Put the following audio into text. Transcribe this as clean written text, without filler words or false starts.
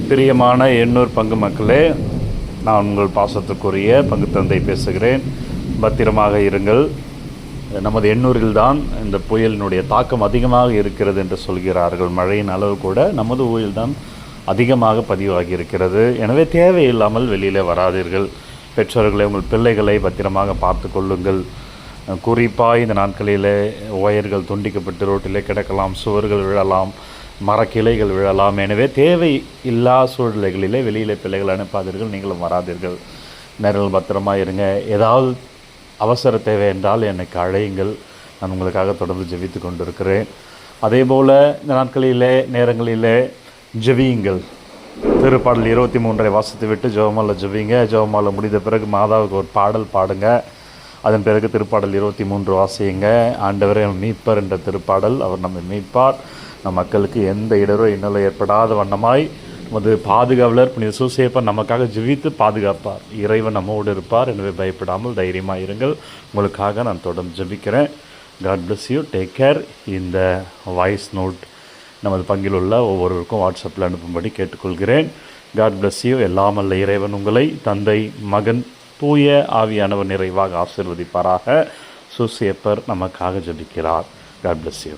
பிரியமான எண்ணூர் பங்கு மக்களே, நான் உங்கள் பாசத்துக்குரிய பங்கு தந்தை பேசுகிறேன். பத்திரமாக இருங்கள். நமது எண்ணூரில்தான் இந்த புயலினுடைய தாக்கம் அதிகமாக இருக்கிறது என்று சொல்கிறார்கள். மழையின் அளவு கூட நமது ஊரில்தான் அதிகமாக பதிவாகி இருக்கிறது. எனவே தேவையில்லாமல் வெளியில் வராதீர்கள். பெற்றோர்களை, உங்கள் பிள்ளைகளை பத்திரமாக பார்த்து கொள்ளுங்கள். குறிப்பாக இந்த நாட்களில் ஒயர்கள் துண்டிக்கப்பட்டு ரோட்டிலே கிடக்கலாம், சுவர்கள் விழலாம், மரக்கிளைகள் விழலாம். எனவே தேவை இல்லா சூழ்நிலைகளிலே வெளியில் பிள்ளைகள் அனுப்பாதீர்கள், நீங்களும் வராதீர்கள். நேரில் பத்திரமாக இருங்க. ஏதாவது அவசர தேவை என்றால் எனக்கு அழையுங்கள். நான் உங்களுக்காக தொடர்ந்து ஜெபித்து கொண்டிருக்கிறேன். அதே போல் இந்த நாட்களிலே நேரங்களிலே ஜெபியுங்கள். திருப்பாடல் 23 வாசித்து விட்டு ஜெபமாலை ஜெபிங்க. ஜெபமாலை முடிந்த பிறகு மாதாவுக்கு ஒரு பாடல் பாடுங்க. அதன் பிறகு திருப்பாடல் 23 வாசியுங்க. ஆண்டவரே மீட்பர் என்ற திருப்பாடல். அவர் நம்மை மீட்பார். நம் மக்களுக்கு எந்த இடரோ இன்னலும் ஏற்படாத வண்ணமாய் நமது பாதுகாவலர் புனித சூசேப்பர் நமக்காக ஜெபித்து பாதுகாப்பார். இறைவன் நம்மோடு இருப்பார். எனவே பயப்படாமல் தைரியமாக இருங்கள். உங்களுக்காக நான் தொடர்ந்து ஜெபிக்கிறேன். God bless you. Take care. இந்த வாய்ஸ் நோட் நமது பங்கில் உள்ள ஒவ்வொருவருக்கும் வாட்ஸ்அப்பில் அனுப்பும்படி கேட்டுக்கொள்கிறேன். God bless you. எல்லாம் அல்ல இறைவன் உங்களை தந்தை, மகன், தூய ஆவியானவர் நிறைவாக ஆசீர்வதிப்பாராக. சூசேப்பர் நமக்காக ஜெபிக்கிறார். God bless you.